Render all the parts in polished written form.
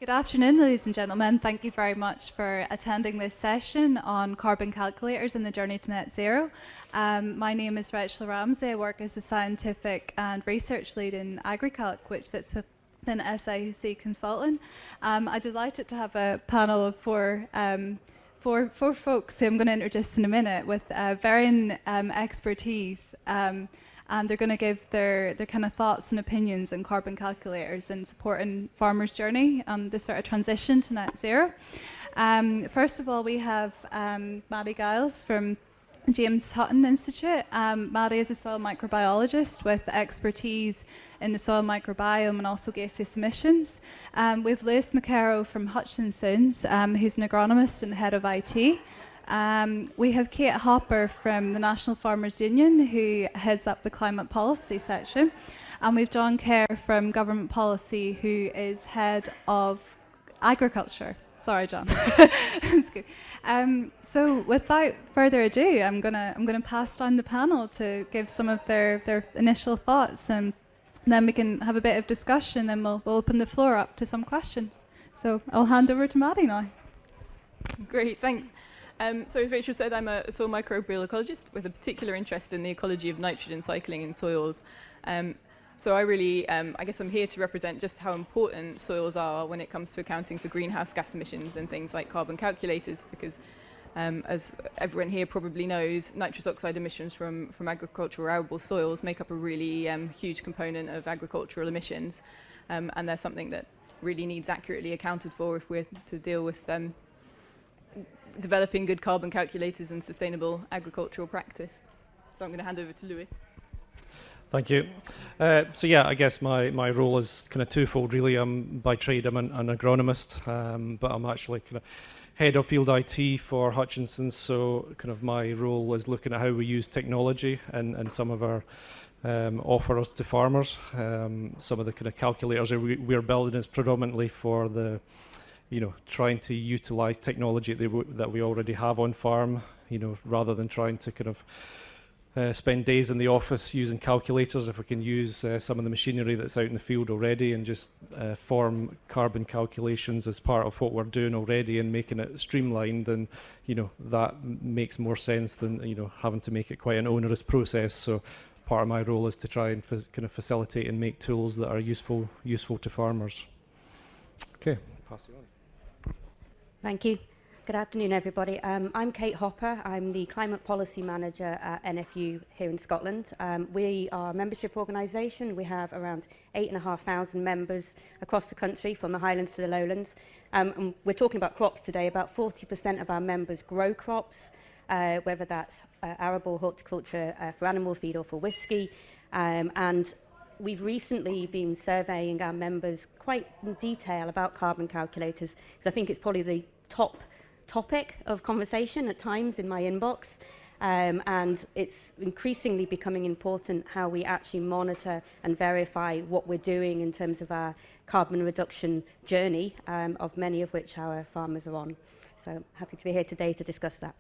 Good afternoon, ladies and gentlemen. Thank you very much for attending this session on carbon calculators and the journey to net zero. My name is Ramsey. I work as a scientific and research lead in AgriCalc, which sits within SIC Consulting. I'm delighted to have a panel of four folks who I'm going to introduce in a minute with varying expertise. And they're going to give their kind of thoughts and opinions on carbon calculators and supporting farmers' journey on this sort of transition to net zero. First of all, we have Maddie Giles from James Hutton Institute. Maddie is a soil microbiologist with expertise in the soil microbiome and also gaseous emissions. We have Lewis McCarroll from Hutchinson's, who's an agronomist and head of IT. We have Kate Hopper from the National Farmers Union, who heads up the climate policy section. And we've John Kerr from Government Policy, who is head of agriculture. Sorry, John. That's good. So without further ado, I'm gonna pass down the panel to give some of their initial thoughts, and then we can have a bit of discussion, and we'll open the floor up to some questions. So I'll hand over to Maddie now. Great, thanks. So as Rachel said, I'm a soil microbial ecologist with a particular interest in the ecology of nitrogen cycling in soils. So I really, I guess I'm here to represent just how important soils are when it comes to accounting for greenhouse gas emissions and things like carbon calculators, because as everyone here probably knows, nitrous oxide emissions from agricultural arable soils make up a really huge component of agricultural emissions, and they're something that really needs accurately accounted for if we're to deal with developing good carbon calculators and sustainable agricultural practice. So I'm going to hand over to Louis. Thank you. So yeah, I guess my role is kind of twofold really. By trade I'm an agronomist, but I'm actually kind of head of field IT for Hutchinson's, so kind of my role is looking at how we use technology and some of our offers to farmers. Some of the kind of calculators that we're building is predominantly for the trying to utilize technology that we already have on farm, rather than trying to kind of spend days in the office using calculators. If we can use some of the machinery that's out in the field already and just form carbon calculations as part of what we're doing already and making it streamlined, then that makes more sense than having to make it quite an onerous process. So part of my role is to try and kind of facilitate and make tools that are useful to farmers. Okay, pass you on. Thank you. Good afternoon, everybody. I'm Kate Hopper. I'm the Climate Policy Manager at NFU here in Scotland. We are a membership organisation. We have around 8,500 members across the country, from the Highlands to the Lowlands. And we're talking about crops today. About 40% of our members grow crops, whether that's arable horticulture for animal feed or for whisky. And we've recently been surveying our members quite in detail about carbon calculators, because I think it's probably the top topic of conversation at times in my inbox, and it's increasingly becoming important how we actually monitor and verify what we're doing in terms of our carbon reduction journey, of many of which our farmers are on. So happy to be here today to discuss that.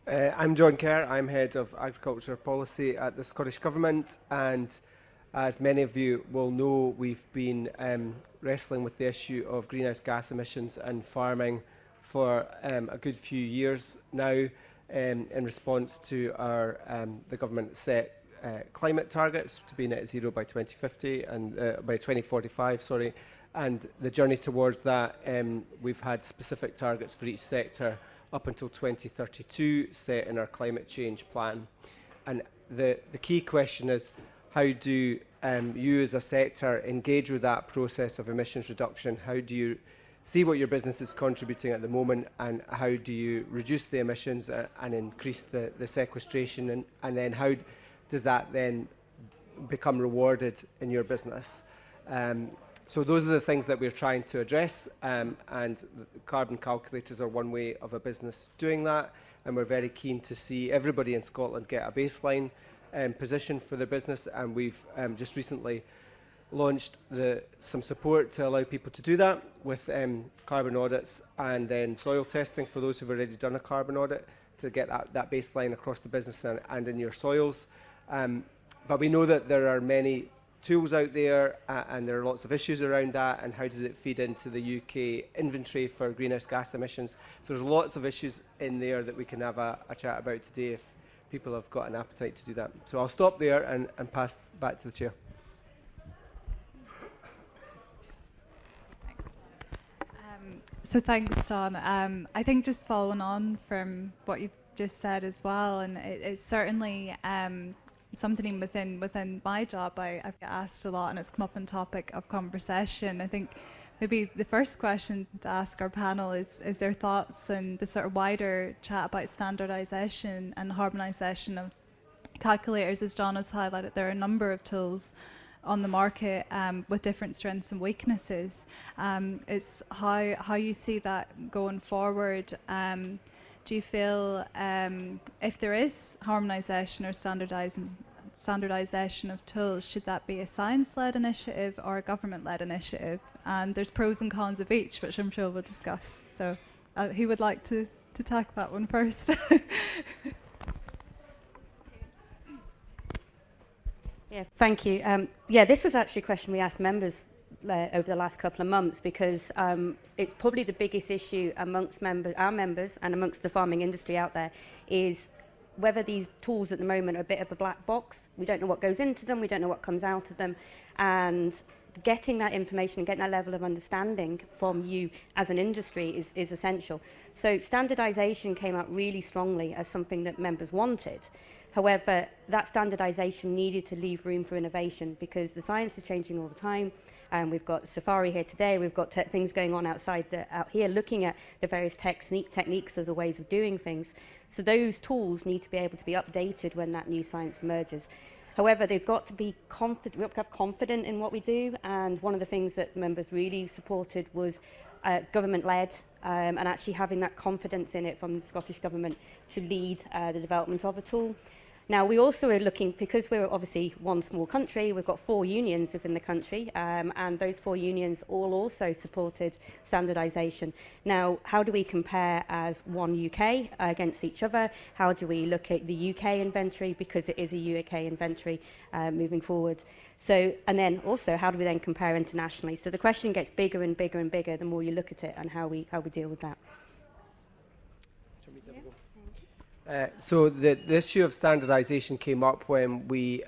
I'm John Kerr. I'm Head of Agriculture Policy at the Scottish Government, and as many of you will know, we've been wrestling with the issue of greenhouse gas emissions and farming for a good few years now, in response to the government set climate targets to be net zero by 2050 and by 2045, sorry, and the journey towards that. We've had specific targets for each sector up until 2032 set in our climate change plan. And the key question is, how do you as a sector engage with that process of emissions reduction? How do you see what your business is contributing at the moment, and how do you reduce the emissions and increase the sequestration, and then how does that then become rewarded in your business? So those are the things that we're trying to address, and carbon calculators are one way of a business doing that, and we're very keen to see everybody in Scotland get a baseline position for their business, and we've just recently launched some support to allow people to do that with carbon audits and then soil testing for those who've already done a carbon audit to get that baseline across the business and in your soils. But we know that there are many tools out there, and there are lots of issues around that, and how does it feed into the UK inventory for greenhouse gas emissions. So there's lots of issues in there that we can have a chat about today if people have got an appetite to do that. So I'll stop there and pass back to the chair. So thanks, John. I think just following on from what you've just said as well, and it's certainly something within my job I've got asked a lot, and it's come up on topic of conversation. I think maybe the first question to ask our panel is their thoughts and the sort of wider chat about standardisation and harmonisation of calculators. As John has highlighted, there are a number of tools on the market with different strengths and weaknesses. It's how you see that going forward. Do you feel if there is harmonisation or standardisation of tools, should that be a science-led initiative or a government-led initiative? And there's pros and cons of each, which I'm sure we'll discuss. So who would like to tackle that one first? Yeah, thank you. Yeah, this was actually a question we asked members over the last couple of months, because it's probably the biggest issue amongst our members and amongst the farming industry out there, is whether these tools at the moment are a bit of a black box. We don't know what goes into them, we don't know what comes out of them, and getting that information and getting that level of understanding from you as an industry is essential. So standardisation came out really strongly as something that members wanted. However, that standardisation needed to leave room for innovation, because the science is changing all the time. We've got Safari here today, we've got things going on out here looking at the various techniques of the ways of doing things. So those tools need to be able to be updated when that new science emerges. However, they've got to be confident, we've got to have confidence in what we do, and one of the things that members really supported was government-led, and actually having that confidence in it from the Scottish Government to lead the development of a tool. Now, we also are looking, because we're obviously one small country, we've got 4 unions within the country, and those 4 unions all also supported standardisation. Now, how do we compare as one UK against each other? How do we look at the UK inventory, because it is a UK inventory moving forward? So, and then also, how do we then compare internationally? So the question gets bigger and bigger and bigger the more you look at it, and how we deal with that. So the issue of standardisation came up when we,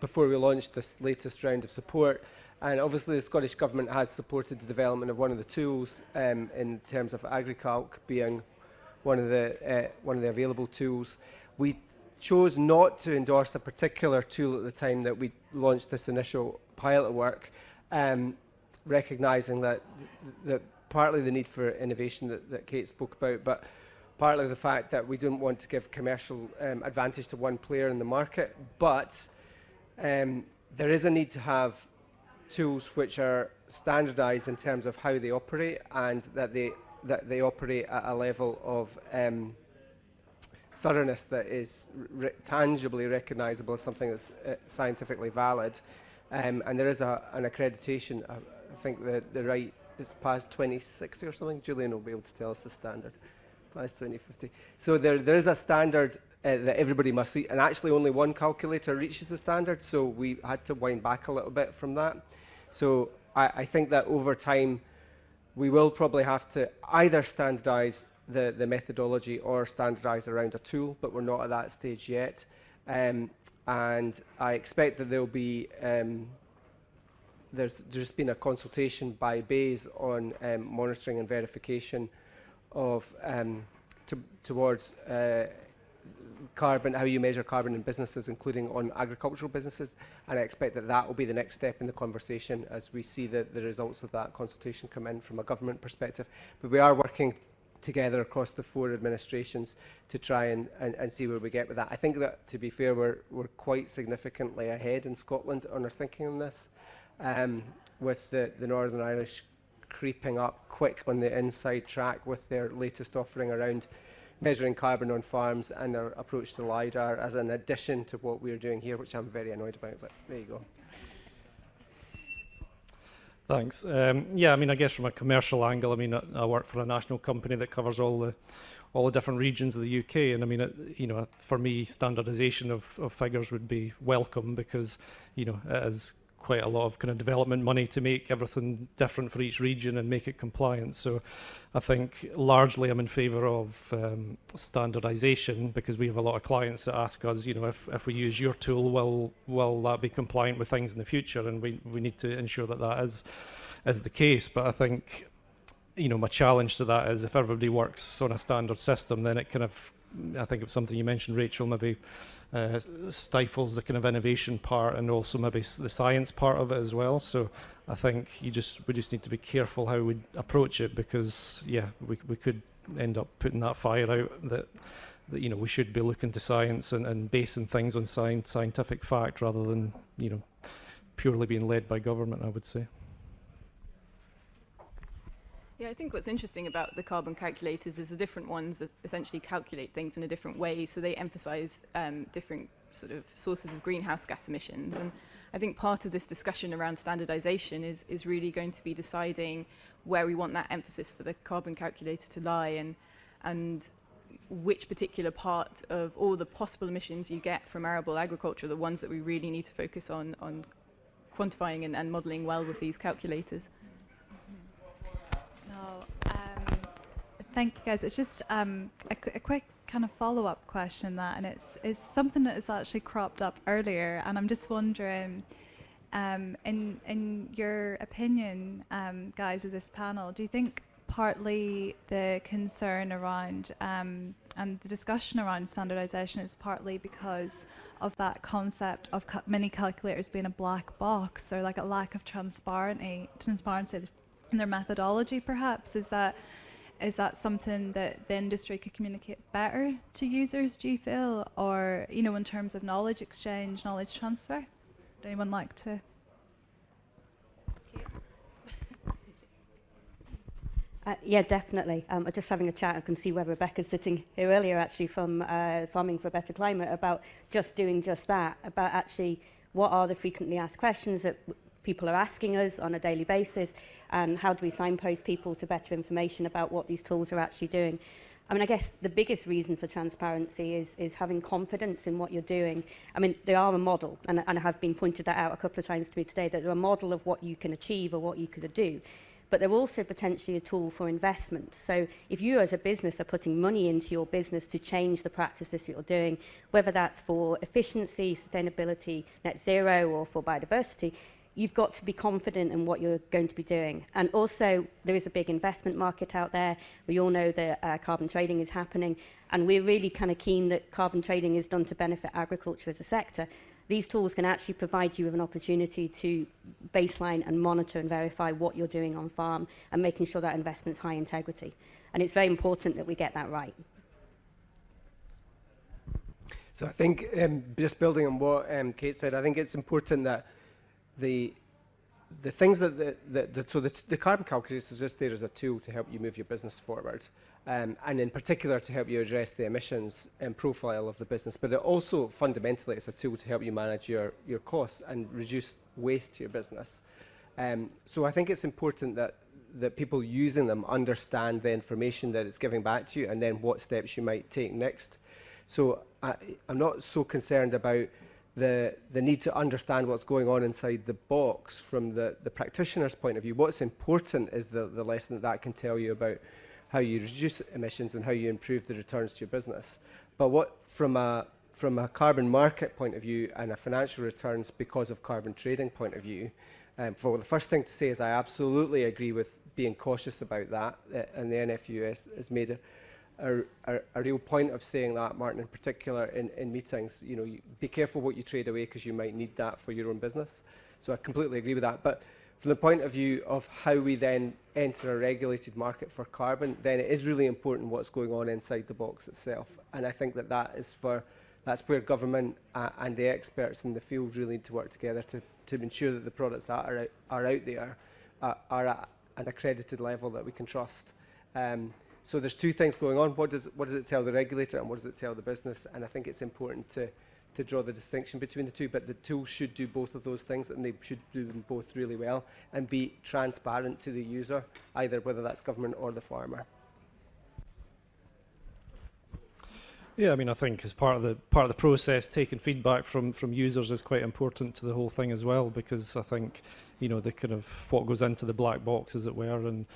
before we launched this latest round of support, and obviously the Scottish Government has supported the development of one of the tools in terms of AgriCalc being one of the available tools. We chose not to endorse a particular tool at the time that we launched this initial pilot work, recognising that partly the need for innovation that Kate spoke about, but partly the fact that we didn't want to give commercial advantage to one player in the market, but there is a need to have tools which are standardised in terms of how they operate, and that they operate at a level of thoroughness that is tangibly recognisable as something that's scientifically valid. And there is an accreditation. I think the right is past 2060 or something. Julian will be able to tell us the standard. Past 2050. So there is a standard that everybody must reach, and actually only one calculator reaches the standard, so we had to wind back a little bit from that. So I think that over time we will probably have to either standardise the methodology or standardise around a tool, but we're not at that stage yet. And I expect that there'll be there's just been a consultation by BASE on monitoring and verification of towards carbon, how you measure carbon in businesses, including on agricultural businesses, and I expect that will be the next step in the conversation as we see the results of that consultation come in from a government perspective. But we are working together across the 4 administrations to try and see where we get with that. I think that, to be fair, we're quite significantly ahead in Scotland on our thinking on this, with the Northern Irish creeping up quick on the inside track with their latest offering around measuring carbon on farms and their approach to LiDAR as an addition to what we're doing here, which I'm very annoyed about, but there you go. Thanks. Yeah, I mean, I guess from a commercial angle, I mean, I work for a national company that covers all all the different regions of the UK. And I mean, for me, standardisation of figures would be welcome, because it is quite a lot of kind of development money to make everything different for each region and make it compliant. So I think largely I'm in favour of standardisation, because we have a lot of clients that ask us, if we use your tool, will that be compliant with things in the future? And we need to ensure that is the case. But I think, my challenge to that is, if everybody works on a standard system, then it kind of, I think it's something you mentioned, Rachel, maybe stifles the kind of innovation part, and also maybe the science part of it as well. So I think we just need to be careful how we approach it, because we could end up putting that fire out that we should be looking to science and basing things on scientific fact, rather than purely being led by government, I would say. Yeah, I think what's interesting about the carbon calculators is the different ones that essentially calculate things in a different way. So they emphasize different sort of sources of greenhouse gas emissions. And I think part of this discussion around standardization is really going to be deciding where we want that emphasis for the carbon calculator to lie, and which particular part of all the possible emissions you get from arable agriculture are the ones that we really need to focus on quantifying and modeling well with these calculators. Thank you, guys. It's just a quick kind of follow-up question, and it's something that has actually cropped up earlier, and I'm just wondering, in your opinion, guys of this panel, do you think partly the concern around and the discussion around standardization is partly because of that concept of mini calculators being a black box, or like a lack of transparency in their methodology, perhaps? Is that something that the industry could communicate better to users, do you feel? Or, in terms of knowledge exchange, knowledge transfer? Would anyone like to? Yeah, definitely. I'm just having a chat. I can see where Rebecca's sitting here earlier, actually, from Farming for a Better Climate, about just doing just that, about actually what are the frequently asked questions that people are asking us on a daily basis, and how do we signpost people to better information about what these tools are actually doing. I mean, I guess the biggest reason for transparency is having confidence in what you're doing. I mean, they are a model, and I have been pointed that out a couple of times to me today, that they're a model of what you can achieve or what you could do. But they're also potentially a tool for investment. So if you as a business are putting money into your business to change the practices that you're doing, whether that's for efficiency, sustainability, net zero, or for biodiversity, you've got to be confident in what you're going to be doing. And also, there is a big investment market out there. We all know that carbon trading is happening, and we're really kind of keen that carbon trading is done to benefit agriculture as a sector. These tools can actually provide you with an opportunity to baseline and monitor and verify what you're doing on farm, and making sure that investment's high integrity. And it's very important that we get that right. So I think, just building on what Kate said, I think it's important that the things that the carbon calculator is just there as a tool to help you move your business forward, and in particular to help you address the emissions profile of the business. But it also fundamentally is a tool to help you manage your costs and reduce waste to your business. So I think it's important that people using them understand the information that it's giving back to you, and then what steps you might take next. So I'm not so concerned about the need to understand what's going on inside the box from the practitioner's point of view. What's important is the lesson that can tell you about how you reduce emissions and how you improve the returns to your business. But what from a carbon market point of view and a financial returns because of carbon trading point of view, for the first thing to say is I absolutely agree with being cautious about that, and the NFU has made a real point of saying that, Martin, in particular in meetings. You be careful what you trade away, because you might need that for your own business. So I completely agree with that. But from the point of view of how we then enter a regulated market for carbon, then it is really important what's going on inside the box itself. And I think that's where government and the experts in the field really need to work together to ensure that the products that are out there are at an accredited level that we can trust. So there's two things going on. What does it tell the regulator, and what does it tell the business? And I think it's important to draw the distinction between the two, but the tool should do both of those things, and they should do them both really well and be transparent to the user, either whether that's government or the farmer. Yeah, I mean, I think as part of the process, taking feedback from users is quite important to the whole thing as well, because I think, you know, the kind of what goes into the black box, as it were, and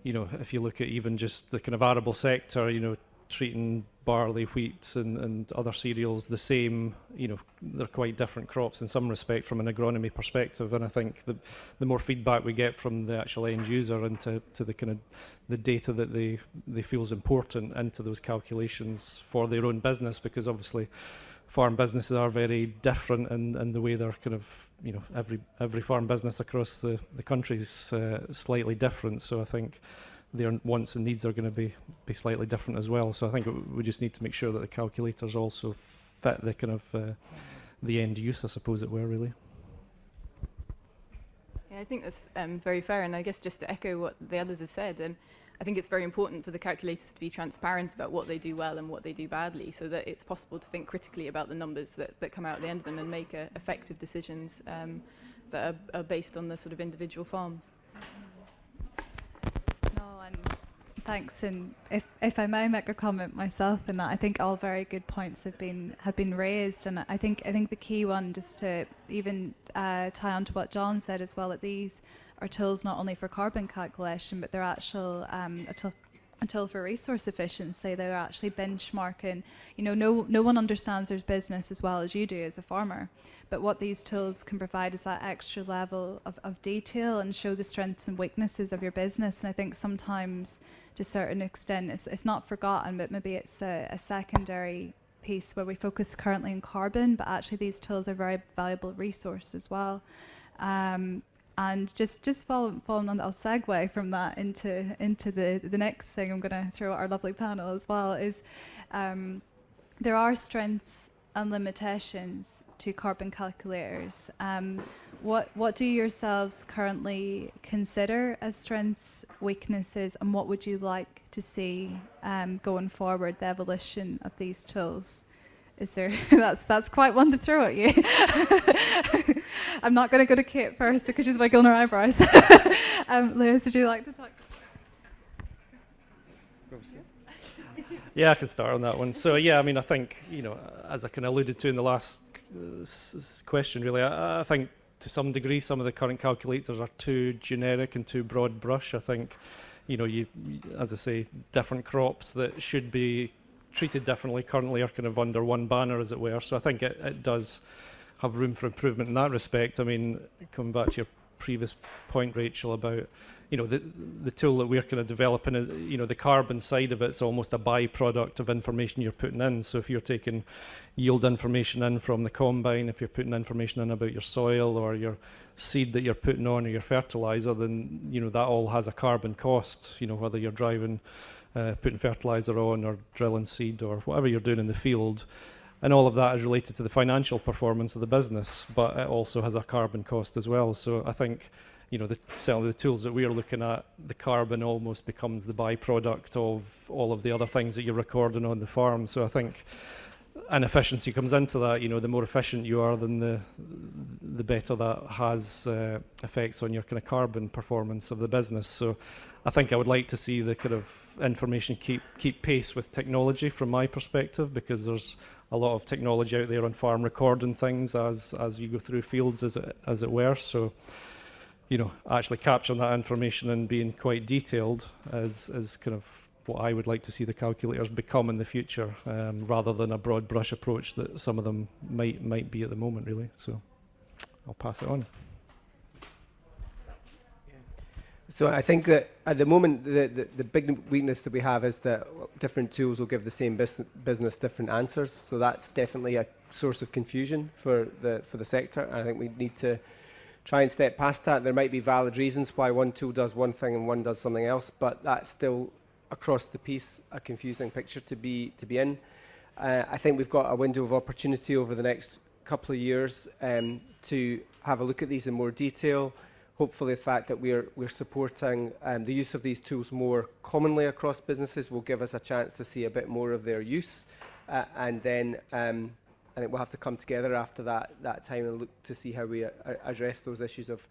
you know, if you look at even just the kind of arable sector, you know, treating barley, wheat, and other cereals the same, you know, they're quite different crops in some respect from an agronomy perspective. And I think the more feedback we get from the actual end user into the kind of the data that they feel is important into those calculations for their own business, because obviously farm businesses are very different in the way they're kind of, you know, every farm business across the country is slightly different. So I think their wants and needs are going to be slightly different as well. So I think we just need to make sure that the calculators also fit the kind of the end use, I suppose it were, really. Yeah, I think that's very fair, and I guess just to echo what the others have said, I think it's very important for the calculators to be transparent about what they do well and what they do badly, so that it's possible to think critically about the numbers that come out at the end of them and make effective decisions that are based on the sort of individual farms. Thanks, and if I may make a comment myself in that, I think all very good points have been raised, and I think the key one, just to even tie on to what John said as well, that these are tools not only for carbon calculation, but they're actual a tool for resource efficiency. They're actually benchmarking. You know, no one understands their business as well as you do as a farmer, but what these tools can provide is that extra level of detail and show the strengths and weaknesses of your business. And I think sometimes, to a certain extent, it's not forgotten, but maybe it's a secondary piece where we focus currently on carbon, but actually these tools are a very valuable resource as well. And just following on, I'll segue from that into the next thing I'm going to throw at our lovely panel as well, is there are strengths and limitations to carbon calculators. What do yourselves currently consider as strengths, weaknesses, and what would you like to see going forward, the evolution of these tools? Is there that's quite one to throw at you. I'm not going to go to Kate first because she's wiggling her eyebrows. Lewis, would you like to talk? Yeah, I can start on that one. So yeah, I mean, I think, you know, as I kind of alluded to in the last question, really, I think to some degree some of the current calculators are too generic and too broad brush. I think, you know, as I say, different crops that should be treated differently currently are kind of under one banner, as it were. So I think it does have room for improvement in that respect. I mean, coming back to your previous point, Rachel, about, you know, the tool that we're kind of developing is, you know, the carbon side of it's almost a byproduct of information you're putting in. So if you're taking yield information in from the combine, if you're putting information in about your soil or your seed that you're putting on or your fertilizer, then, you know, that all has a carbon cost, you know, whether you're driving putting fertilizer on or drilling seed or whatever you're doing in the field. And all of that is related to the financial performance of the business, but it also has a carbon cost as well. So I think, you know, certainly the tools that we are looking at, the carbon almost becomes the byproduct of all of the other things that you're recording on the farm. So I think an efficiency comes into that. You know, the more efficient you are, then the better that has effects on your kind of carbon performance of the business. So I think I would like to see the kind of information keep pace with technology from my perspective, because there's a lot of technology out there on farm recording things as you go through fields, as it were. So, you know, actually capturing that information and being quite detailed is kind of what I would like to see the calculators become in the future, rather than a broad brush approach that some of them might be at the moment, really. So I'll pass it on. So I think that at the moment, the big weakness that we have is that different tools will give the same business different answers. So that's definitely a source of confusion for the sector. I think we need to try and step past that. There might be valid reasons why one tool does one thing and one does something else, but that's still across the piece a confusing picture to be in. I think we've got a window of opportunity over the next couple of years to have a look at these in more detail. Hopefully the fact that we're supporting the use of these tools more commonly across businesses will give us a chance to see a bit more of their use. And then I think we'll have to come together after that time and look to see how we address those issues of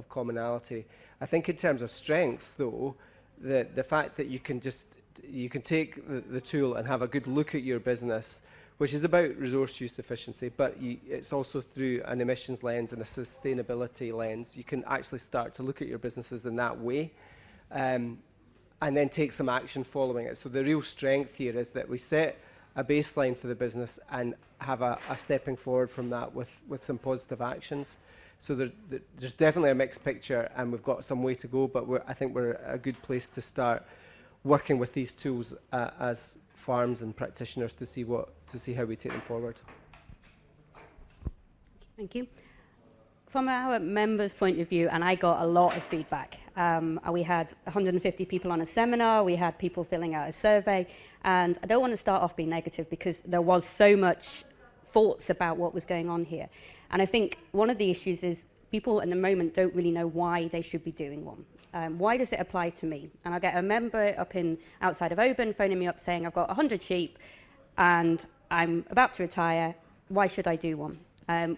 commonality. I think in terms of strengths, though, the fact that you can just you can take the tool and have a good look at your business, which is about resource use efficiency, but it's also through an emissions lens and a sustainability lens. You can actually start to look at your businesses in that way, and then take some action following it. So the real strength here is that we set a baseline for the business and have a stepping forward from that with some positive actions. So there's definitely a mixed picture, and we've got some way to go, but I think we're a good place to start working with these tools as farms and practitioners to see how we take them forward. Thank you. From our members' point of view, and I got a lot of feedback. We had 150 people on a seminar, we had people filling out a survey, and I don't want to start off being negative because there was so much thoughts about what was going on here. And I think one of the issues is people at the moment don't really know why they should be doing one. Why does it apply to me? And I get a member outside of Oban phoning me up saying, I've got 100 sheep and I'm about to retire. Why should I do one?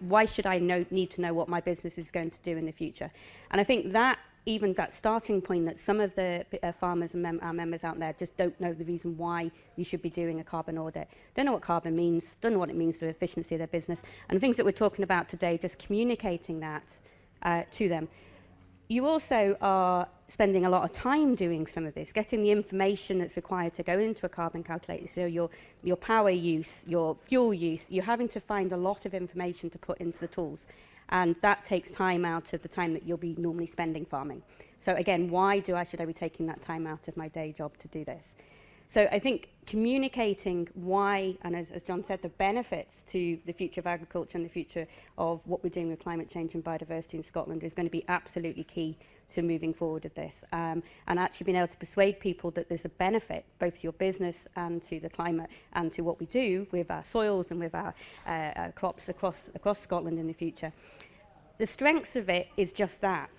Why should I need to know what my business is going to do in the future? And I think that even that starting point, that some of the farmers and our members out there just don't know the reason why you should be doing a carbon audit. Don't know what carbon means, don't know what it means to the efficiency of their business. And things that we're talking about today, just communicating that to them. You also are spending a lot of time doing some of this, getting the information that's required to go into a carbon calculator. So your power use, your fuel use, you're having to find a lot of information to put into the tools. And that takes time out of the time that you'll be normally spending farming. So again, should I be taking that time out of my day job to do this? So I think communicating why, and as John said, the benefits to the future of agriculture and the future of what we're doing with climate change and biodiversity in Scotland is going to be absolutely key to moving forward with this. And actually being able to persuade people that there's a benefit both to your business and to the climate and to what we do with our soils and with our crops across Scotland in the future. The strengths of it is just that.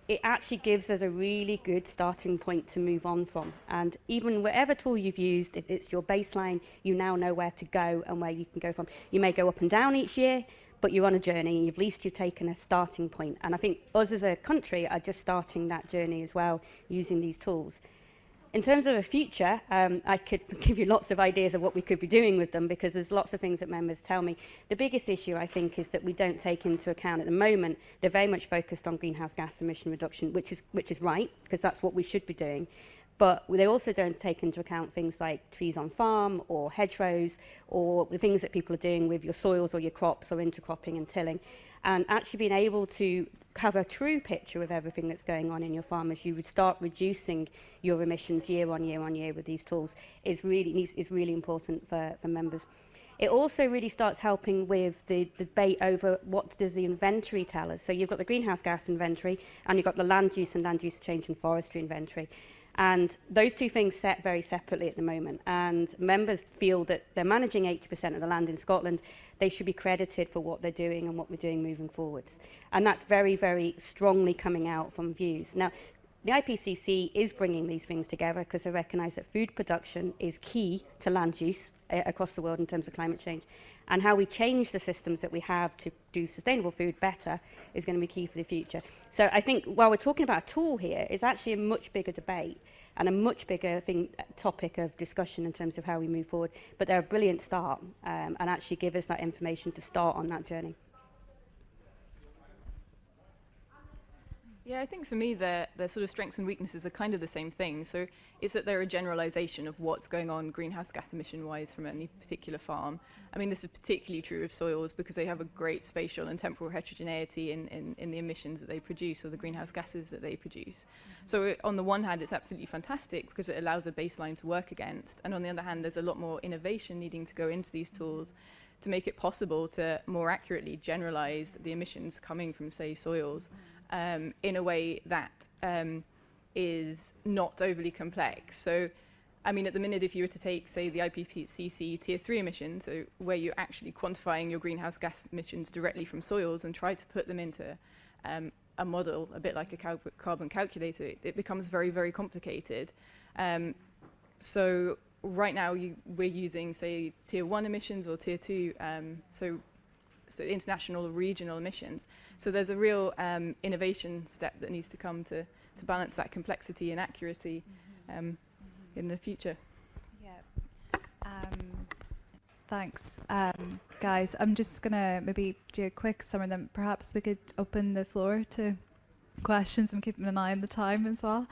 It actually gives us a really good starting point to move on from. And even whatever tool you've used, if it's your baseline, you now know where to go and where you can go from. You may go up and down each year, but you're on a journey, and at least you've taken a starting point. And I think us as a country are just starting that journey as well, using these tools. In terms of the future, I could give you lots of ideas of what we could be doing with them, because there's lots of things that members tell me. The biggest issue, I think, is that we don't take into account at the moment. They're very much focused on greenhouse gas emission reduction, which is right, because that's what we should be doing. But they also don't take into account things like trees on farm or hedgerows or the things that people are doing with your soils or your crops or intercropping and tilling. And actually being able to have a true picture of everything that's going on in your farm as you would start reducing your emissions year on year with these tools is really important for members. It also really starts helping with the debate over what does the inventory tell us. So you've got the greenhouse gas inventory and you've got the land use and land use change and forestry inventory. And those two things set very separately at the moment. And members feel that they're managing 80% of the land in Scotland. They should be credited for what they're doing and what we're doing moving forwards. And that's very, very strongly coming out from views. Now, the IPCC is bringing these things together because they recognise that food production is key to land use across the world in terms of climate change. And how we change the systems that we have to do sustainable food better is going to be key for the future. So I think while we're talking about a tool here, it's actually a much bigger debate and a much bigger topic of discussion in terms of how we move forward. But they're a brilliant start and actually give us that information to start on that journey. Yeah, I think for me, their sort of strengths and weaknesses are kind of the same thing. So it's that they're a generalization of what's going on greenhouse gas emission-wise from any particular farm. I mean, this is particularly true of soils because they have a great spatial and temporal heterogeneity in the emissions that they produce or the greenhouse gases that they produce. So on the one hand, it's absolutely fantastic because it allows a baseline to work against. And on the other hand, there's a lot more innovation needing to go into these tools to make it possible to more accurately generalize the emissions coming from, say, soils. In a way that is not overly complex. So, I mean, at the minute, if you were to take, say, the IPCC Tier 3 emissions, so where you're actually quantifying your greenhouse gas emissions directly from soils and try to put them into a model, a bit like a carbon calculator, it becomes very, very complicated. So right now, we're using, say, Tier 1 emissions or Tier 2, so international or regional emissions. So there's a real innovation step that needs to come to balance that complexity and accuracy in the future. Thanks, guys. I'm just going to maybe do a quick summary, then perhaps we could open the floor to questions. I'm keeping an eye on the time as well.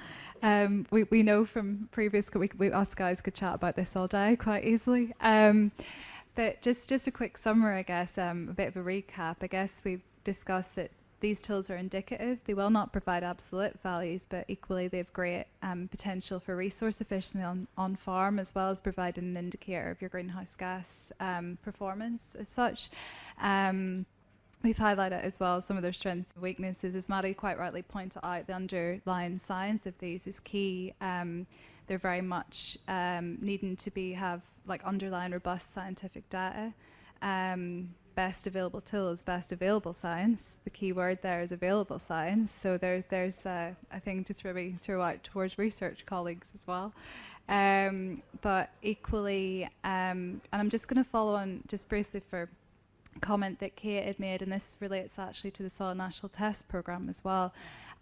We know from previous, us guys could chat about this all day quite easily. But just a quick summary, I guess, a bit of a recap. I guess we've discussed that these tools are indicative. They will not provide absolute values, but equally they have great potential for resource efficiency on farm, as well as providing an indicator of your greenhouse gas performance as such. We've highlighted as well some of their strengths and weaknesses. As Maddie quite rightly pointed out, the underlying science of these is key. They're very much needing to have like underlying robust scientific data. Best available tools, best available science. The key word there is available science. So there's I think just really throw out towards research colleagues as well. But equally, and I'm just going to follow on just briefly for a comment that Kate had made, and this relates actually to the Soil National Test Programme as well.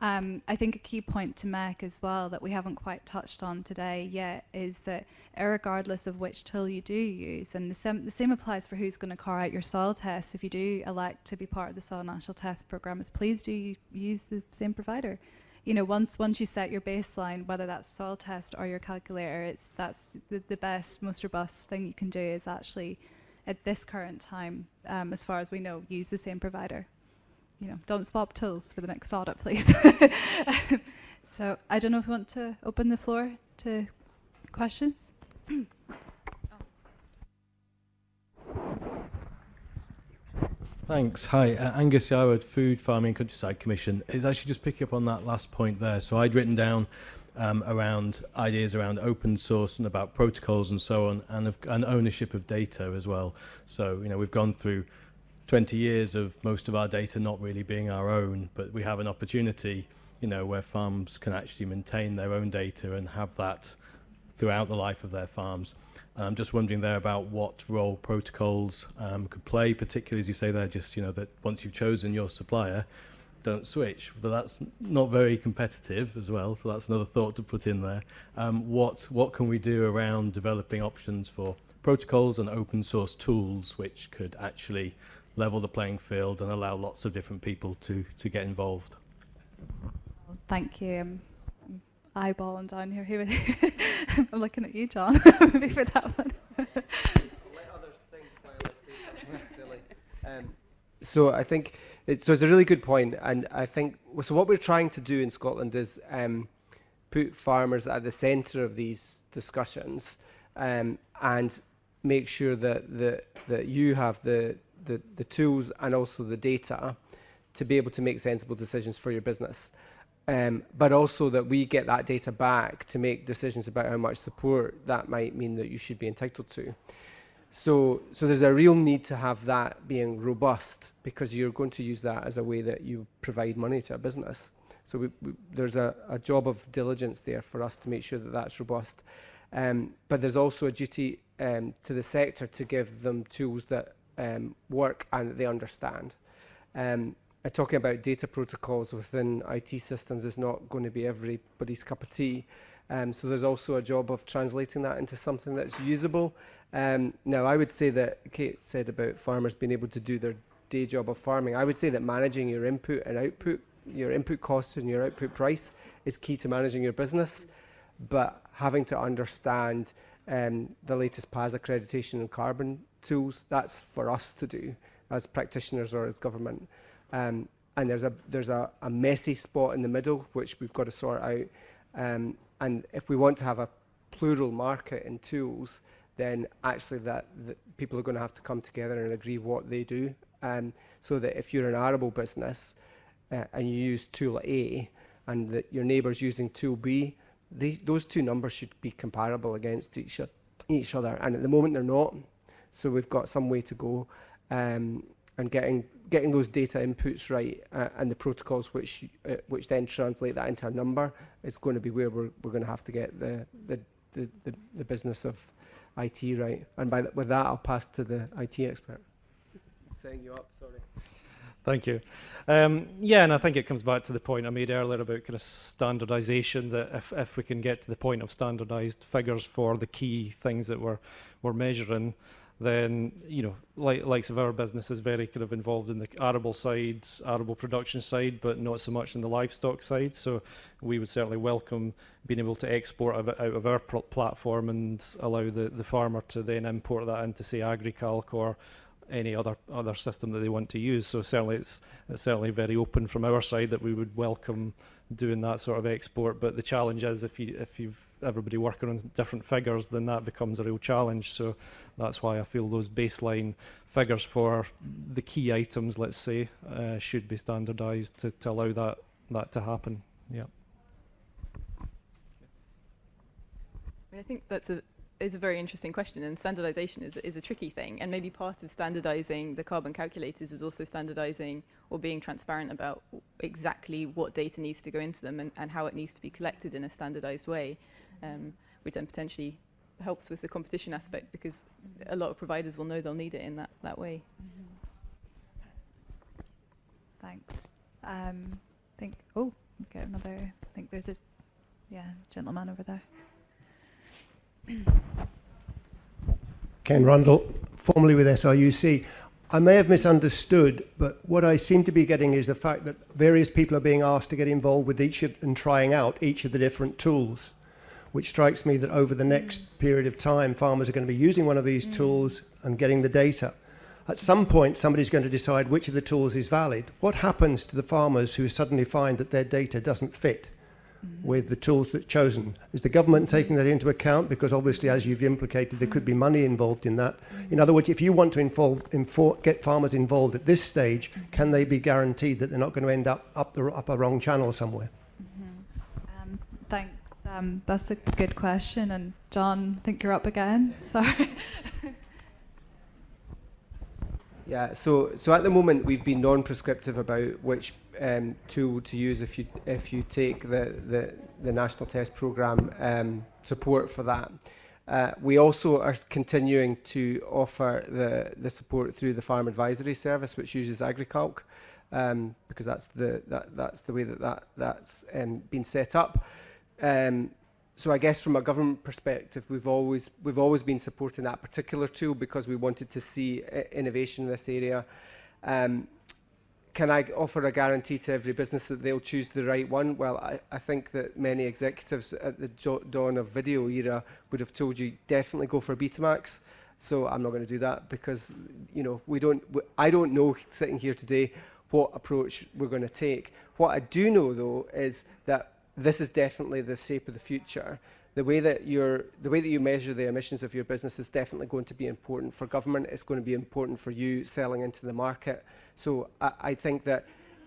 I think a key point to make as well that we haven't quite touched on today yet is that regardless of which tool you do use, and the same applies for who's going to carry out your soil tests, if you do elect to be part of the Soil National Test Programme, is please do use the same provider. You know, once you set your baseline, whether that's soil test or your calculator, that's the best, most robust thing you can do is actually, at this current time, as far as we know, use the same provider. You know, don't swap tools for the next audit, please. So I don't know if you want to open the floor to questions. Thanks. Hi, Angus Yarwood, Food, Farming, Countryside Commission. It's actually just picking up on that last point there. So I'd written down around ideas around open source and about protocols and so on, and ownership of data as well. So, you know, we've gone through 20 years of most of our data not really being our own, but we have an opportunity, you know, where farms can actually maintain their own data and have that throughout the life of their farms. And I'm just wondering there about what role protocols could play, particularly as you say there, just, you know, that once you've chosen your supplier, don't switch. But that's not very competitive as well, so that's another thought to put in there. What can we do around developing options for protocols and open source tools which could actually level the playing field and allow lots of different people to get involved? Thank you. I'm eyeballing down here. I'm looking at you, John, maybe for that one. I'll let others think while I say something silly. So I think it's a really good point, and I think so. What we're trying to do in Scotland is put farmers at the centre of these discussions, and make sure that you have the tools and also the data to be able to make sensible decisions for your business. But also that we get that data back to make decisions about how much support that might mean that you should be entitled to. So there's a real need to have that being robust, because you're going to use that as a way that you provide money to a business. So there's a job of diligence there for us to make sure that that's robust. But there's also a duty to the sector to give them tools that work and that they understand. Talking about data protocols within IT systems is not going to be everybody's cup of tea. So there's also a job of translating that into something that's usable. Now, I would say that Kate said about farmers being able to do their day job of farming. I would say that managing your input and output, your input costs and your output price is key to managing your business. But having to understand the latest PAS accreditation and carbon tools, that's for us to do as practitioners or as government. And there's a messy spot in the middle which we've got to sort out. And if we want to have a plural market in tools, then actually that people are going to have to come together and agree what they do. So that if you're an arable business and you use tool A and that your neighbour's using tool B, those two numbers should be comparable against each other. And at the moment they're not. So we've got some way to go. And getting those data inputs right and the protocols which then translate that into a number is going to be where we're going to have to get the business of IT right. And with that, I'll pass to the IT expert. Setting you up, sorry. Thank you. Yeah, and I think it comes back to the point I made earlier about kind of standardisation, that if we can get to the point of standardised figures for the key things that we're measuring, then, you know, likes of our business is very kind of involved in the arable side, arable production side, but not so much in the livestock side. So we would certainly welcome being able to export out of our platform and allow the farmer to then import that into, say, AgriCalc or any other system that they want to use. So certainly it's certainly very open from our side that we would welcome doing that sort of export. But the challenge is if you've everybody working on different figures, then that becomes a real challenge. So that's why I feel those baseline figures for the key items, let's say, should be standardised to allow that to happen. Yeah. I think is a very interesting question, and standardization is a tricky thing, and maybe part of standardizing the carbon calculators is also standardizing or being transparent about exactly what data needs to go into them and how it needs to be collected in a standardized way, which then potentially helps with the competition aspect, because a lot of providers will know they'll need it in that way. Thanks. I think there's a gentleman over there. Ken Rundle, formerly with SRUC. I may have misunderstood, but what I seem to be getting is the fact that various people are being asked to get involved with and trying out each of the different tools, which strikes me that over the next period of time, farmers are going to be using one of these tools and getting the data. At some point, somebody's going to decide which of the tools is valid. What happens to the farmers who suddenly find that their data doesn't fit with the tools that's chosen? Is the government taking that into account? Because obviously, as you've implicated, there could be money involved in that. In other words, if you want to get farmers involved at this stage, can they be guaranteed that they're not going to end up a wrong channel somewhere? Thanks. That's a good question. And John, I think you're up again. Sorry. Yeah, so at the moment we've been non-prescriptive about which tool to use if you take the National Test Programme support for that. We also are continuing to offer the support through the Farm Advisory Service, which uses AgriCalc, because that's the way that's been set up. So I guess from a government perspective, we've always been supporting that particular tool because we wanted to see innovation in this area. Can I offer a guarantee to every business that they'll choose the right one? Well, I think that many executives at the dawn of video era would have told you definitely go for Betamax. So I'm not going to do that because I don't know sitting here today what approach we're going to take. What I do know though is that this is definitely the shape of the future. The way that you measure the emissions of your business is definitely going to be important for government. It's going to be important for you selling into the market. So I think that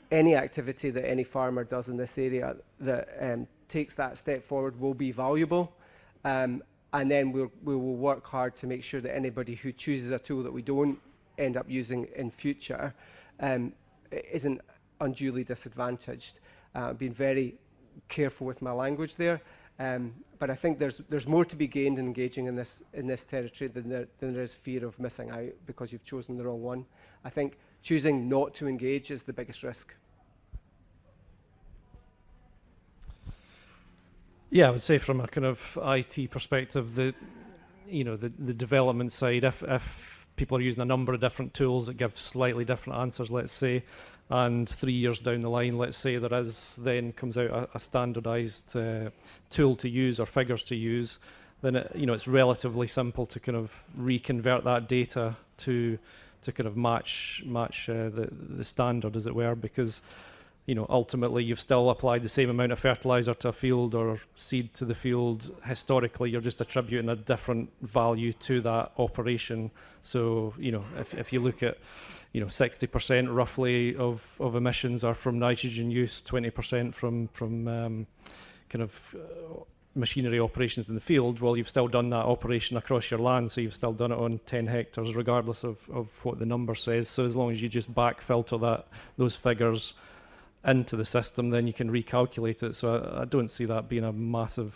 any activity that any farmer does in this area that takes that step forward will be valuable. And then we will work hard to make sure that anybody who chooses a tool that we don't end up using in future isn't unduly disadvantaged. Being very careful with my language there, but I think there's more to be gained in engaging in this territory than there is fear of missing out because you've chosen the wrong one. I think choosing not to engage is the biggest risk. Yeah, I would say from a kind of IT perspective, the development side, if people are using a number of different tools that give slightly different answers, let's say, and 3 years down the line, let's say there is then comes out a standardized tool to use or figures to use, then it's relatively simple to kind of reconvert that data to kind of match the standard, as it were, because ultimately you've still applied the same amount of fertilizer to a field or seed to the field. Historically, you're just attributing a different value to that operation. So if you look at 60% roughly of emissions are from nitrogen use, 20% from kind of machinery operations in the field. Well, you've still done that operation across your land, so you've still done it on 10 hectares, regardless of what the number says. So as long as you just back filter those figures into the system, then you can recalculate it. So I don't see that being a massive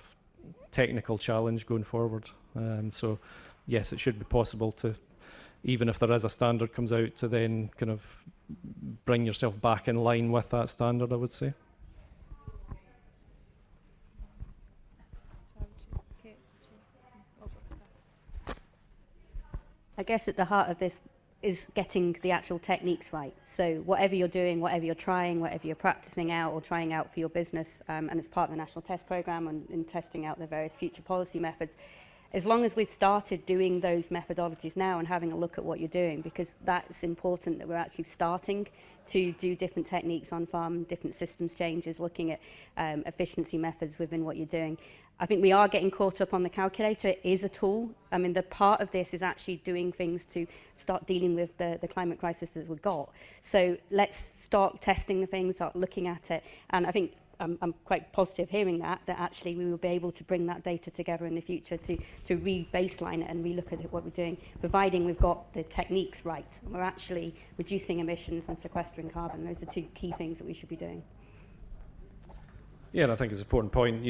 technical challenge going forward. So yes, it should be possible to, even if there is a standard comes out, to then kind of bring yourself back in line with that standard, I would say. I guess at the heart of this is getting the actual techniques right. So whatever you're doing, whatever you're trying, whatever you're practicing out or trying out for your business, and as part of the National Test Programme and testing out the various future policy methods, as long as we've started doing those methodologies now and having a look at what you're doing, because that's important that we're actually starting to do different techniques on farm, different systems changes, looking at efficiency methods within what you're doing. I think we are getting caught up on the calculator. It is a tool. I mean, the part of this is actually doing things to start dealing with the climate crisis that we've got. So let's start testing the things, start looking at it. And I think I'm quite positive hearing that actually we will be able to bring that data together in the future to re-baseline it and re-look at what we're doing, providing we've got the techniques right. We're actually reducing emissions and sequestering carbon. Those are two key things that we should be doing. Yeah, and I think it's an important point.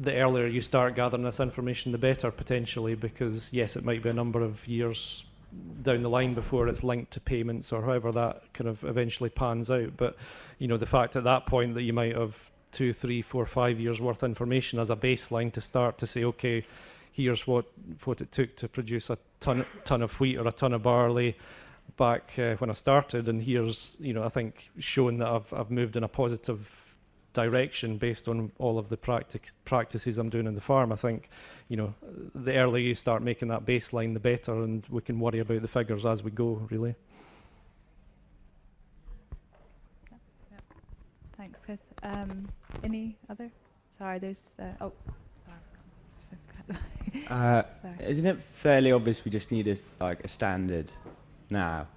The earlier you start gathering this information, the better potentially, because yes, it might be a number of years down the line before it's linked to payments or however that kind of eventually pans out. But the fact at that point that you might have 2, 3, 4, 5 years worth of information as a baseline to start to say, okay, here's what it took to produce a ton of wheat or a ton of barley back when I started, and here's I think showing that I've moved in a positive direction based on all of the practices I'm doing in the farm. I think the earlier you start making that baseline, the better, and we can worry about the figures as we go, really. Thanks, guys. Any other? Sorry, there's sorry. Isn't it fairly obvious we just need a standard now,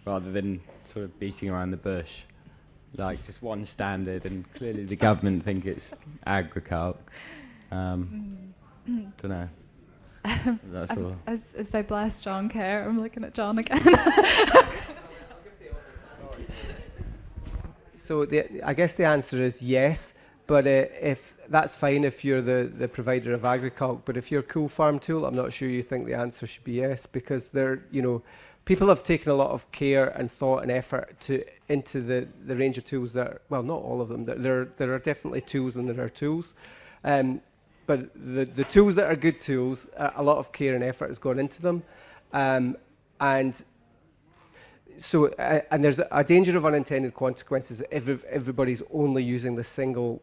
rather than sort of beating around the bush? Like just one standard, and clearly the government think it's agricult. Don't know. That's all. As I bless John Kerr, I'm looking at John again. So I guess the answer is yes, but if that's fine if you're the provider of agriculture, but if you're Cool Farm Tool, I'm not sure you think the answer should be yes, because people have taken a lot of care and thought and effort into the range of tools that well, not all of them. There are definitely tools and there are tools. But the tools that are good tools, a lot of care and effort has gone into them. And there's a danger of unintended consequences if everybody's only using the single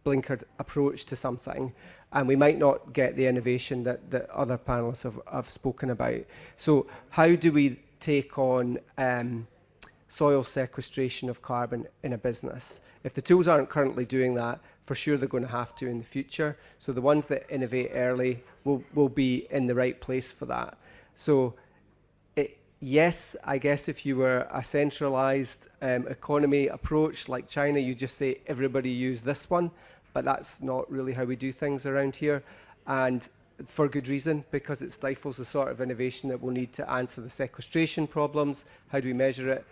blinkered approach to something, and we might not get the innovation that other panelists have spoken about. So how do we take on soil sequestration of carbon in a business? If the tools aren't currently doing that, for sure they're going to have to in the future. So the ones that innovate early will be in the right place for that. So yes, I guess if you were a centralized economy approach like China, you just say everybody use this one, but that's not really how we do things around here, and for good reason, because it stifles the sort of innovation that we'll need to answer the sequestration problems. How do we measure it?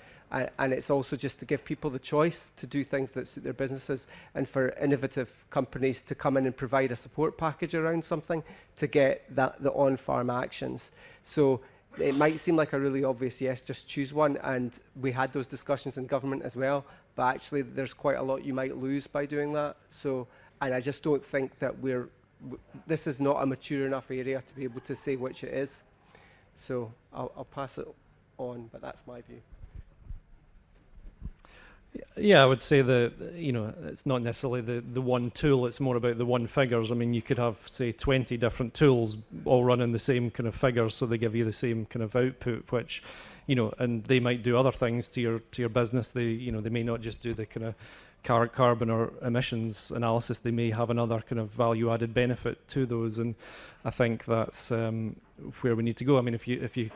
And it's also just to give people the choice to do things that suit their businesses, and for innovative companies to come in and provide a support package around something to get the on-farm actions. So it might seem like a really obvious yes, just choose one, and we had those discussions in government as well, but actually there's quite a lot you might lose by doing that. So, and I just don't think that this is not a mature enough area to be able to say which it is. So I'll pass it on, but that's my view. Yeah, I would say that it's not necessarily the one tool, it's more about the one figures. I mean, you could have, say, 20 different tools all running the same kind of figures, so they give you the same kind of output, which, and they might do other things to your business. They may not just do the kind of carbon or emissions analysis, they may have another kind of value-added benefit to those, and I think that's where we need to go. I mean, if you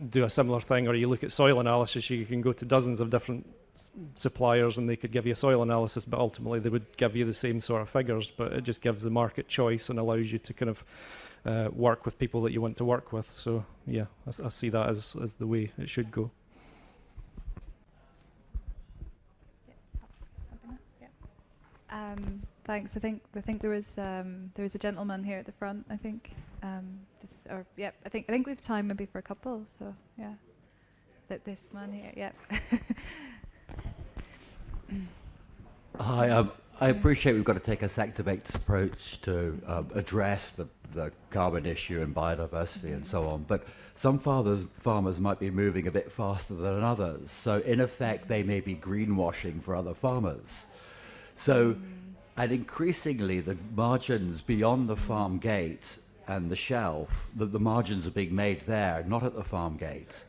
do a similar thing, or you look at soil analysis, you can go to dozens of different suppliers and they could give you a soil analysis, but ultimately they would give you the same sort of figures, but it just gives the market choice and allows you to kind of work with people that you want to work with. So yeah, I see that as the way it should go. Thanks. I think there was a gentleman here at the front. I think, I think we've time maybe for a couple. So yeah, this man here. Yep. Hi. I appreciate we've got to take a sector-based approach to address the the carbon issue and biodiversity and so on, but some farmers might be moving a bit faster than others. So in effect, they may be greenwashing for other farmers. So, and increasingly, the margins beyond the farm gate and the shelf, the margins are being made there, not at the farm gate.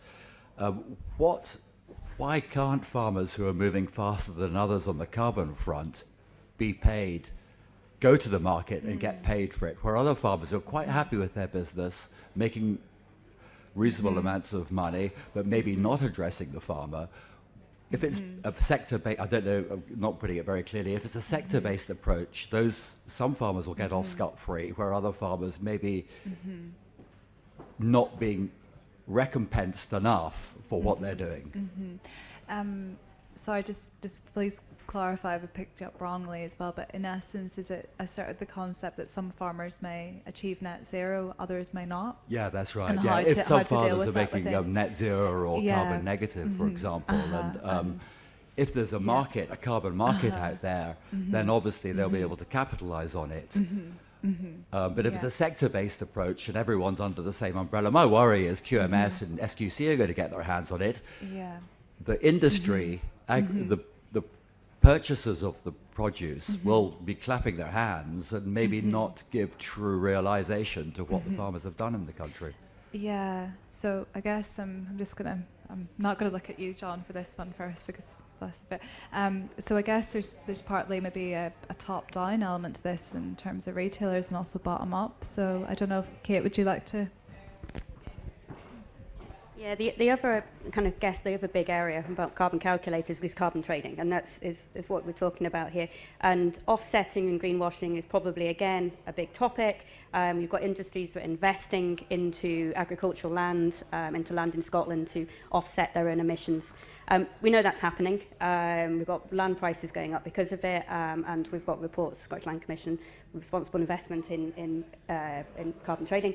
Why can't farmers who are moving faster than others on the carbon front be paid, go to the market and get paid for it, where other farmers are quite happy with their business, making reasonable amounts of money, but maybe not addressing the farmer? If it's a sector-based, I don't know, I'm not putting it very clearly, if it's a sector-based approach, some farmers will get off scot-free, where other farmers may be not being recompensed enough for what they're doing. Sorry, just please clarify if I picked you up wrongly as well, but in essence, is it a sort of the concept that some farmers may achieve net zero, others may not? Yeah, that's right. And Yeah, if how some to deal farmers with are that making net zero or carbon negative, for example, and if there's a market, a carbon market out there, then obviously they'll be able to capitalize on it. But if it's a sector-based approach and everyone's under the same umbrella, my worry is QMS and SQC are going to get their hands on it. Yeah. The industry, the purchasers of the produce will be clapping their hands and maybe not give true realization to what the farmers have done in the country. Yeah, so I guess I'm not gonna look at you, John, for this one first, because that's a bit. So I guess there's partly maybe a top-down element to this in terms of retailers and also bottom-up. So I don't know, Kate, would you like to? Yeah, the other the other big area about carbon calculators is carbon trading, and that's what we're talking about here. And offsetting and greenwashing is probably, again, a big topic. You've got industries that are investing into agricultural land, into land in Scotland to offset their own emissions. We know that's happening. We've got land prices going up because of it, and we've got reports, Scottish Land Commission, responsible investment in carbon trading.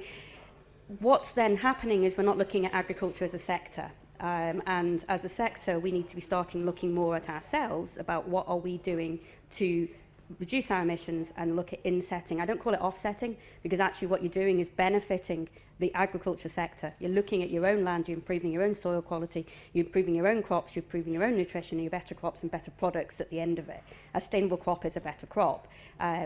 What's then happening is we're not looking at agriculture as a sector. And as a sector, we need to be starting looking more at ourselves about what are we doing to reduce our emissions and look at insetting. I don't call it offsetting, because actually what you're doing is benefiting the agriculture sector. You're looking at your own land, you're improving your own soil quality, you're improving your own crops, you're improving your own nutrition, and your better crops and better products at the end of it. A sustainable crop is a better crop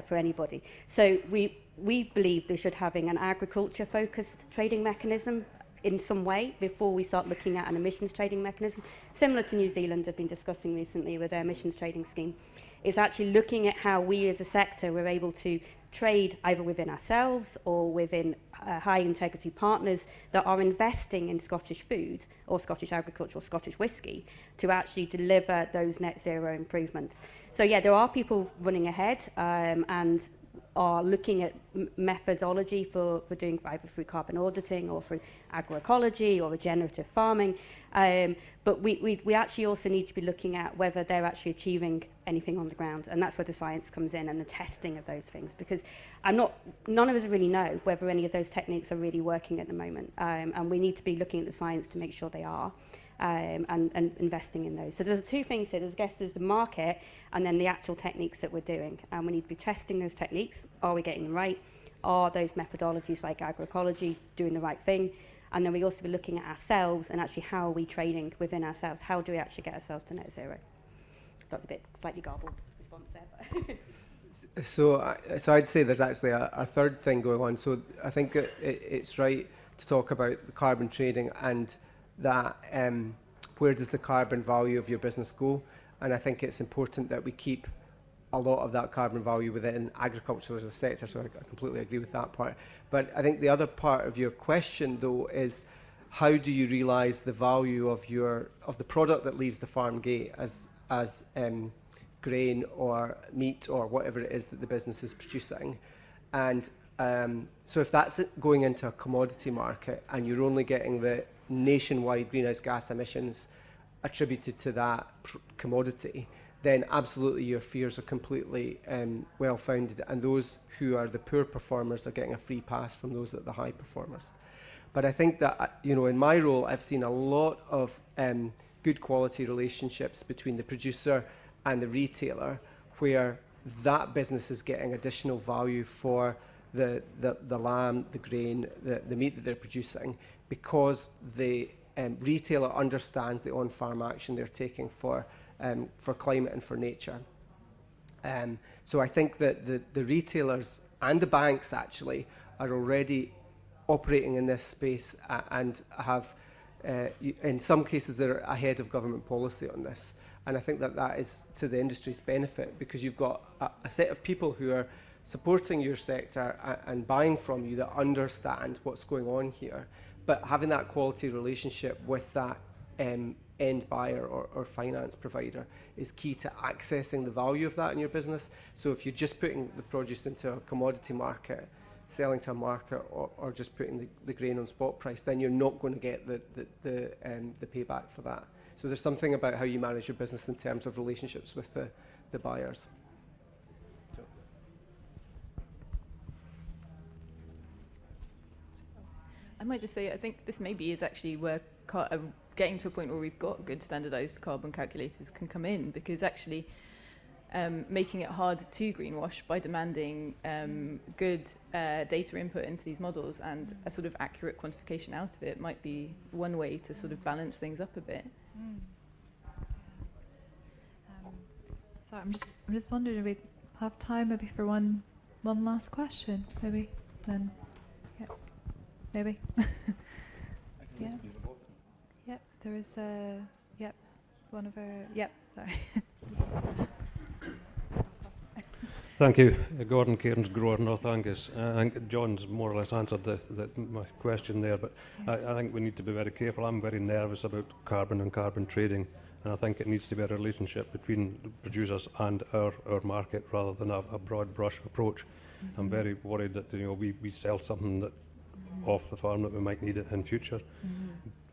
for anybody. So we believe they should having an agriculture-focused trading mechanism in some way before we start looking at an emissions trading mechanism, similar to New Zealand have been discussing recently with their emissions trading scheme. Is actually looking at how we as a sector were able to trade either within ourselves or within high integrity partners that are investing in Scottish food or Scottish agriculture or Scottish whisky to actually deliver those net zero improvements. So yeah, there are people running ahead and are looking at methodology for doing either through carbon auditing or through agroecology or regenerative farming. But we actually also need to be looking at whether they're actually achieving anything on the ground. And that's where the science comes in and the testing of those things. Because none of us really know whether any of those techniques are really working at the moment. And we need to be looking at the science to make sure they are. And investing in those. So there's two things here. There's the market and then the actual techniques that we're doing. And we need to be testing those techniques. Are we getting them right? Are those methodologies like agroecology doing the right thing? And then we also be looking at ourselves and actually how are we trading within ourselves? How do we actually get ourselves to net zero? That's a bit slightly garbled response there. But So I'd say there's actually a third thing going on. So I think it's right to talk about the carbon trading and that where does the carbon value of your business go? And I think it's important that we keep a lot of that carbon value within agriculture as a sector, so I completely agree with that part. But I think the other part of your question, though, is how do you realise the value of the product that leaves the farm gate as grain or meat or whatever it is that the business is producing? And so if that's going into a commodity market and you're only getting the nationwide greenhouse gas emissions attributed to that commodity, then absolutely your fears are completely well-founded, and those who are the poor performers are getting a free pass from those that are the high performers. But I think that, in my role, I've seen a lot of good quality relationships between the producer and the retailer, where that business is getting additional value for the lamb, the grain, the meat that they're producing, because the retailer understands the on-farm action they're taking for climate and for nature. So I think that the retailers and the banks actually are already operating in this space and have, in some cases, they're ahead of government policy on this. And I think that that is to the industry's benefit, because you've got a set of people who are supporting your sector and buying from you that understand what's going on here, but having that quality relationship with that end buyer or finance provider is key to accessing the value of that in your business. So if you're just putting the produce into a commodity market, selling to a market, or just putting the grain on spot price, then you're not going to get the payback for that. So there's something about how you manage your business in terms of relationships with the buyers. I might just say, I think this maybe is actually where getting to a point where we've got good standardized carbon calculators can come in, because actually making it hard to greenwash by demanding good data input into these models and a sort of accurate quantification out of it might be one way to sort of balance things up a bit. So I'm just wondering, do we have time maybe for one last question? Maybe then, yeah, maybe. Yeah. Yep. There is a one of our sorry. Thank you. Gordon Cairns, grower, North Angus. I think John's more or less answered my question there, but I think we need to be very careful. I'm very nervous about carbon and carbon trading, and I think it needs to be a relationship between the producers and our market rather than a broad brush approach. I'm very worried that we sell something that off the farm that we might need it in future.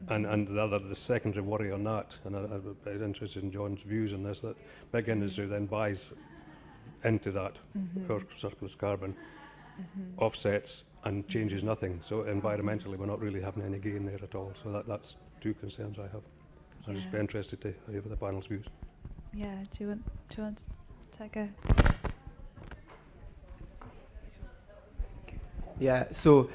And the secondary worry on that, and I'm very interested in John's views on this, that big industry then buys into that surplus carbon, offsets and changes nothing. So environmentally we're not really having any gain there at all. So that's two concerns I have. I'd just be interested to hear the panel's views. Yeah, do you want to take a... Yeah, so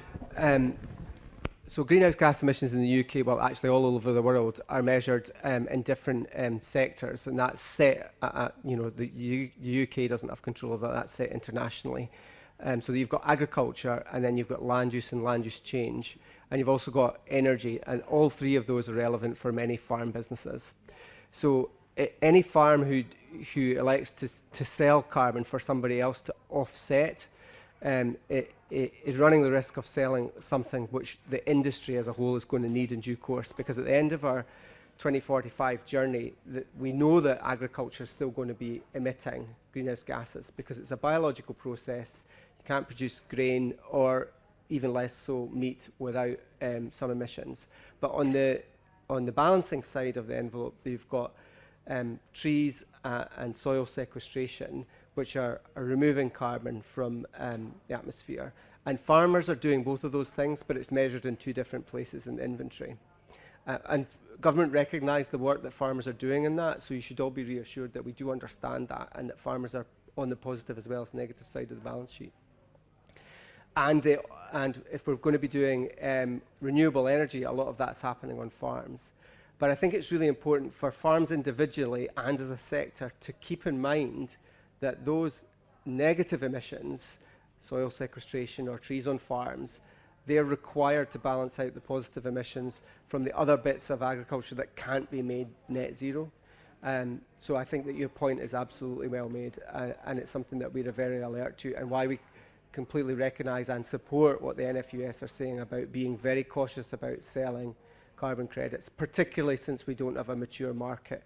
greenhouse gas emissions in the UK, well, actually all over the world, are measured in different sectors, and that's set. The UK doesn't have control of that. That's set internationally. So you've got agriculture, and then you've got land use and land use change, and you've also got energy, and all three of those are relevant for many farm businesses. So any farm who elects to sell carbon for somebody else to offset, it is running the risk of selling something which the industry as a whole is going to need in due course, because at the end of our 2045 journey, we know that agriculture is still going to be emitting greenhouse gases because it's a biological process. You can't produce grain, or even less so meat, without some emissions. But on the balancing side of the envelope, you've got trees and soil sequestration, which are removing carbon from the atmosphere. And farmers are doing both of those things, but it's measured in two different places in the inventory. And government recognise the work that farmers are doing in that, so you should all be reassured that we do understand that, and that farmers are on the positive as well as negative side of the balance sheet. And if we're going to be doing renewable energy, a lot of that's happening on farms. But I think it's really important for farms individually and as a sector to keep in mind that those negative emissions, soil sequestration or trees on farms, they're required to balance out the positive emissions from the other bits of agriculture that can't be made net zero. So I think that your point is absolutely well made, and it's something that we're very alert to, and why we completely recognise and support what the NFUS are saying about being very cautious about selling carbon credits, particularly since we don't have a mature market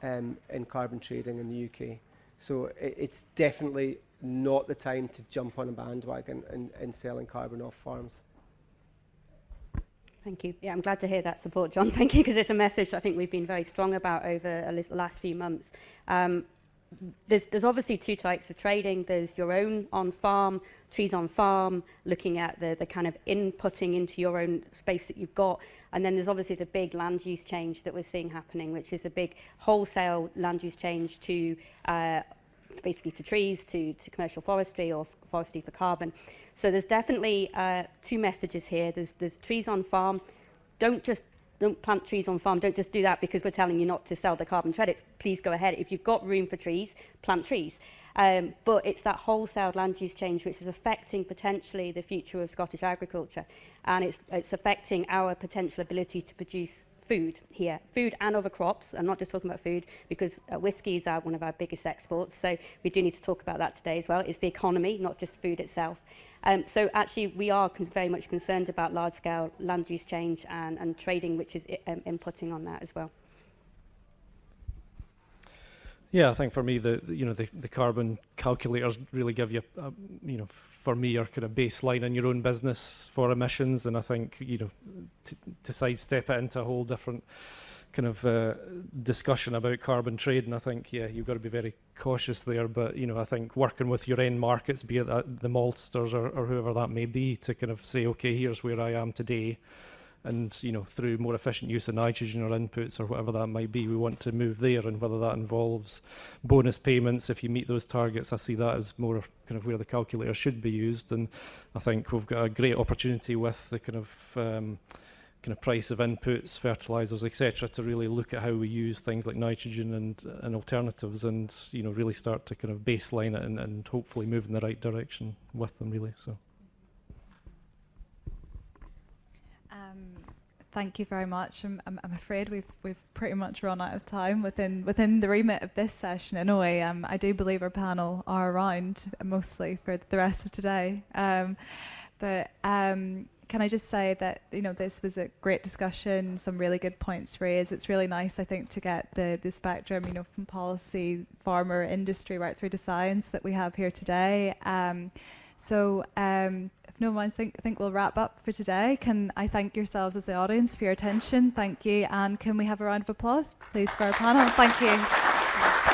in carbon trading in the UK. So it's definitely not the time to jump on a bandwagon in selling carbon off farms. Thank you. Yeah, I'm glad to hear that support, John. Thank you, because it's a message I think we've been very strong about over the last few months. There's obviously two types of trading. There's your own on-farm, trees on farm, looking at the kind of inputting into your own space that you've got. And then there's obviously the big land use change that we're seeing happening, which is a big wholesale land use change to basically to trees, to commercial forestry or forestry for carbon. So there's definitely two messages here. There's trees on farm. Don't plant trees on farm. Don't just do that because we're telling you not to sell the carbon credits. Please go ahead. If you've got room for trees, plant trees. But it's that wholesale land use change which is affecting potentially the future of Scottish agriculture, and it's affecting our potential ability to produce food here, food and other crops. I'm not just talking about food because whiskey is one of our biggest exports, so we do need to talk about that today as well. It's the economy, not just food itself. So actually we are very much concerned about large-scale land use change and trading, which is inputting on that as well. Yeah, I think for me the carbon calculators really give you for me are kind of baseline in your own business for emissions, and I think to sidestep it into a whole different kind of discussion about carbon trade, and I think you've got to be very cautious there. But I think working with your end markets, be it the maltsters or whoever that may be, to kind of say, okay, here's where I am today. And through more efficient use of nitrogen or inputs or whatever that might be, we want to move there, and whether that involves bonus payments if you meet those targets, I see that as more kind of where the calculator should be used. And I think we've got a great opportunity with the kind of price of inputs, fertilizers, etc., to really look at how we use things like nitrogen and alternatives, and really start to kind of baseline it and hopefully move in the right direction with them, really. So. Thank you very much. I'm afraid we've pretty much run out of time within the remit of this session. In a way, I do believe our panel are around mostly for the rest of today. But can I just say that this was a great discussion, some really good points raised. It's really nice, I think, to get the spectrum, from policy, farmer, industry, right through to science that we have here today. If no one think we'll wrap up for today. Can I thank yourselves as the audience for your attention? Thank you. And can we have a round of applause, please, for our panel? Thank you.